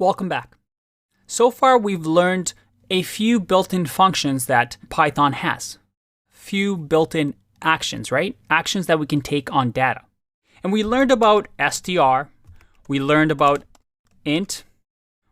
Welcome back. So far, we've learned a few built-in functions that Python has. Few built-in actions, right? Actions that we can take on data. And we learned about str, we learned about int,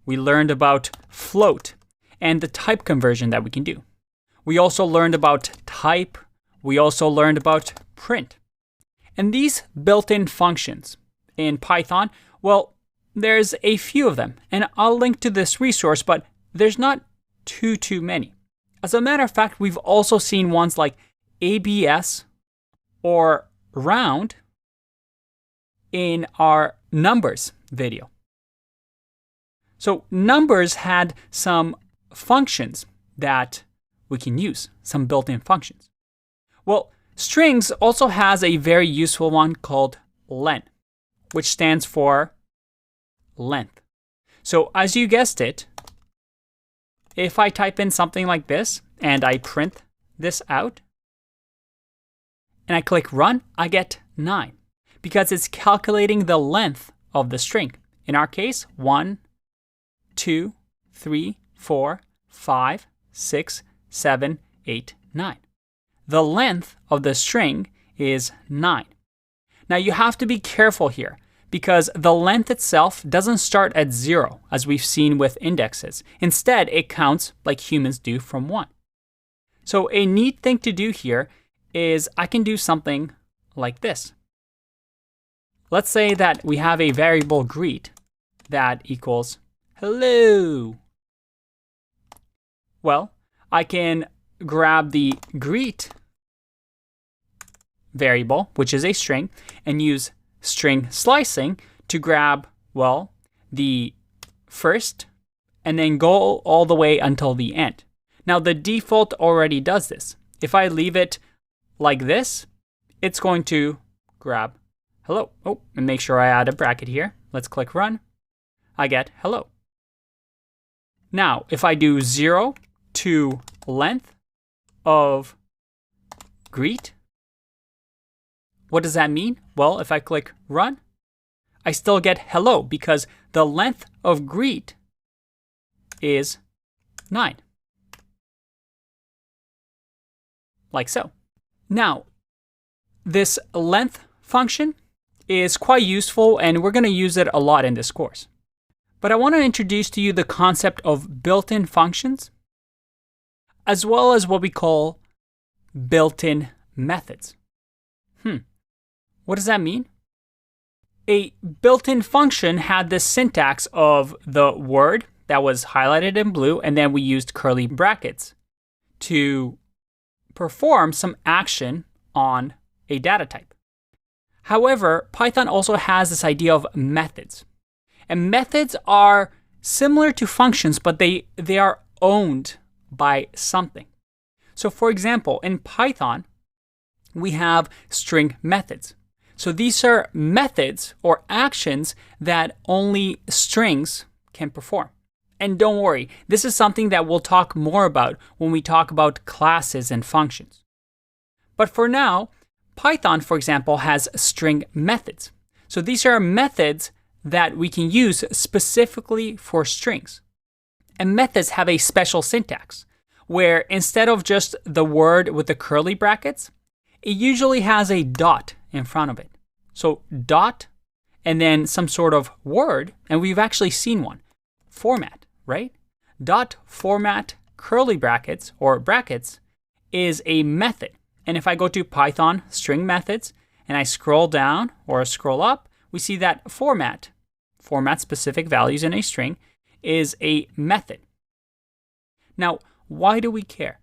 we learned about float, and the type conversion that we can do. We also learned about type, we also learned about print. And these built-in functions in Python, well, there's a few of them, and I'll link to this resource, but there's not too many. As a matter of fact, we've also seen ones like ABS or round in our numbers video. So numbers had some functions that we can use, some built-in functions. Well, strings also has a very useful one called len, which stands for length. So as you guessed it, if I type in something like this and I print this out and I click run, I get 9 because it's calculating the length of the string. In our case, 1, 2, 3, 4, 5, 6, 7, 8, 9. The length of the string is 9. Now you have to be careful here because the length itself doesn't start at 0 as we've seen with indexes. Instead, it counts like humans do from 1. So a neat thing to do here is I can do something like this. Let's say that we have a variable greet that equals hello. Well, I can grab the greet variable, which is a string, and use string slicing to grab, well, the first and then go all the way until the end. Now the default already does this. If I leave it like this, it's going to grab hello. Oh, and make sure I add a bracket here. Let's click run. I get hello. Now, if I do 0 to length of greet, what does that mean? Well, if I click run, I still get hello because the length of greet is 9. Like so. Now, this length function is quite useful and we're going to use it a lot in this course. But I want to introduce to you the concept of built-in functions, as well as what we call built-in methods. What does that mean? A built-in function had this syntax of the word that was highlighted in blue, and then we used curly brackets to perform some action on a data type. However, Python also has this idea of methods. And methods are similar to functions, but they are owned by something. So for example, in Python, we have string methods. So these are methods or actions that only strings can perform. And don't worry, this is something that we'll talk more about when we talk about classes and functions. But for now, Python, for example, has string methods. So these are methods that we can use specifically for strings. And methods have a special syntax, where instead of just the word with the curly brackets, it usually has a dot in front of it. So dot, and then some sort of word, and we've actually seen one, format, right? Dot format curly brackets, or brackets, is a method. And if I go to Python string methods, and I scroll down or scroll up, we see that format specific values in a string, is a method. Now, why do we care?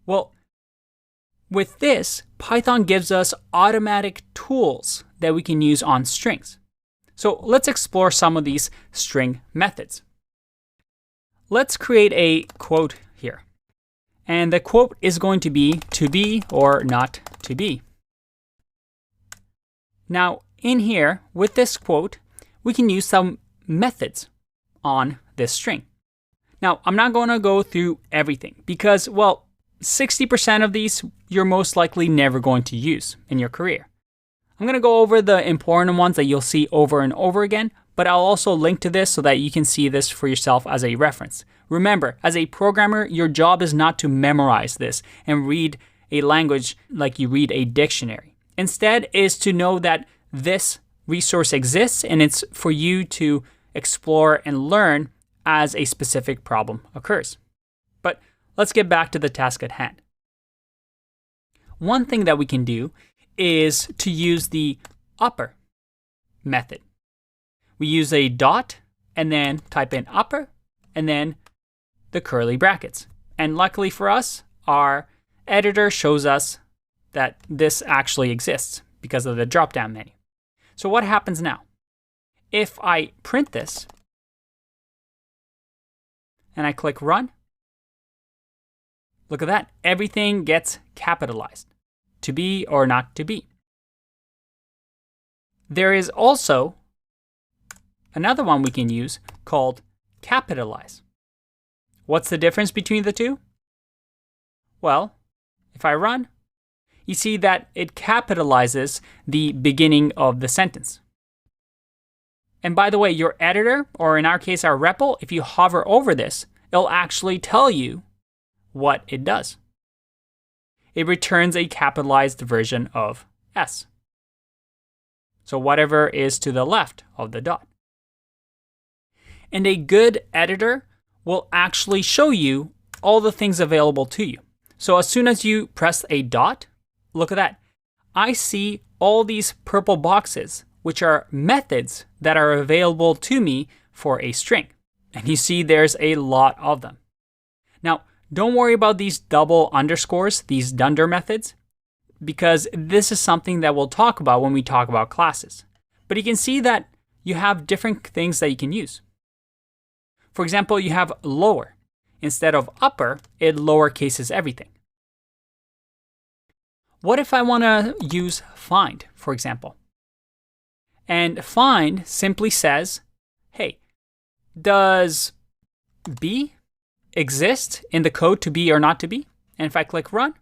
Well, with this, Python gives us automatic tools that we can use on strings. So let's explore some of these string methods. Let's create a quote here. And the quote is going to be or not to be. Now, in here, with this quote, we can use some methods on this string. Now, I'm not going to go through everything because, well, 60% of these you're most likely never going to use in your career. I'm going to go over the important ones that you'll see over and over again, but I'll also link to this so that you can see this for yourself as a reference. Remember, as a programmer, your job is not to memorize this and read a language like you read a dictionary. Instead, is to know that this resource exists and it's for you to explore and learn as a specific problem occurs. But let's get back to the task at hand. One thing that we can do is to use the upper method. We use a dot and then type in upper and then the curly brackets. And luckily for us, our editor shows us that this actually exists because of the drop-down menu. So what happens now? If I print this and I click run, look at that. Everything gets capitalized. To be or not to be. There is also another one we can use called capitalize. What's the difference between the two? Well, if I run, you see that it capitalizes the beginning of the sentence. And by the way, your editor, or in our case, our REPL, if you hover over this, it'll actually tell you what it does. It returns a capitalized version of S. So whatever is to the left of the dot. And a good editor will actually show you all the things available to you. So as soon as you press a dot, look at that. I see all these purple boxes, which are methods that are available to me for a string. And you see there's a lot of them. Now, don't worry about these double underscores, these dunder methods, because this is something that we'll talk about when we talk about classes. But you can see that you have different things that you can use. For example, you have lower. Instead of upper, it lowercases everything. What if I want to use find, for example? And find simply says, hey, does B exist in the code to be or not to be? And if I click run,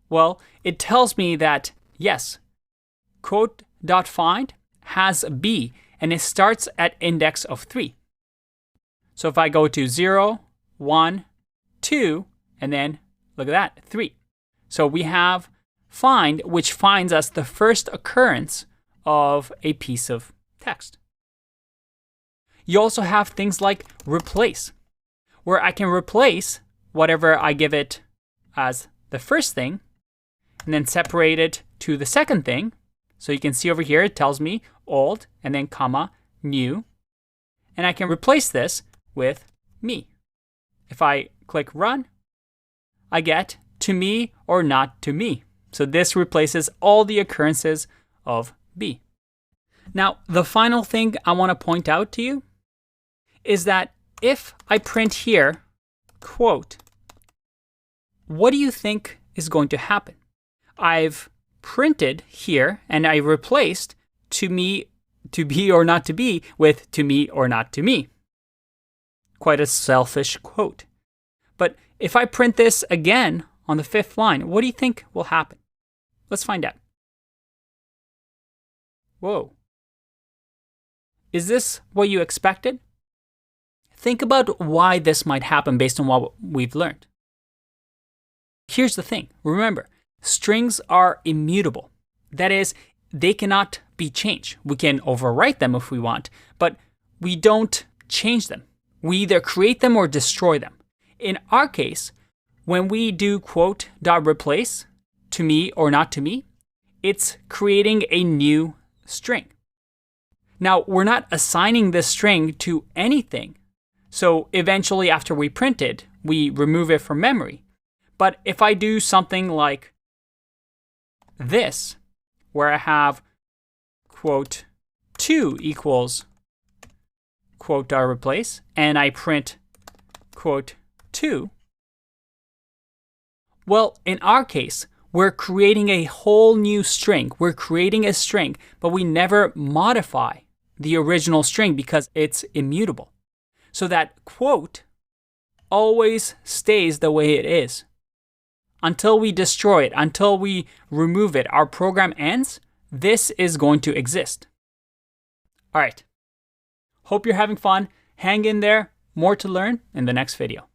well, it tells me that yes, quote.find has B and it starts at index of 3. So if I go to 0, 1, 2, and then look at that, 3. So we have find, which finds us the first occurrence of a piece of text. You also have things like replace, where I can replace whatever I give it as the first thing and then separate it to the second thing. So you can see over here, it tells me old and then comma, new. And I can replace this with me. If I click run, I get to me or not to me. So this replaces all the occurrences of B. Now, the final thing I want to point out to you is that if I print here, quote, what do you think is going to happen? I've printed here and I replaced to me, to be or not to be with to me or not to me. Quite a selfish quote. But if I print this again on the 5th line, what do you think will happen? Let's find out. Whoa. Is this what you expected? Think about why this might happen based on what we've learned. Here's the thing. Remember, strings are immutable. That is, they cannot be changed. We can overwrite them if we want, but we don't change them. We either create them or destroy them. In our case, when we do quote.replace to me or not to me, it's creating a new string. Now, we're not assigning this string to anything. So eventually after we print it, we remove it from memory. But if I do something like this, where I have quote 2 equals quote.replace, and I print quote 2, well, in our case, we're creating a whole new string. We're creating a string, but we never modify the original string because it's immutable. So that quote always stays the way it is. Until we destroy it, until we remove it, our program ends, this is going to exist. All right, Hope you're having fun. Hang in there. More to learn in the next video.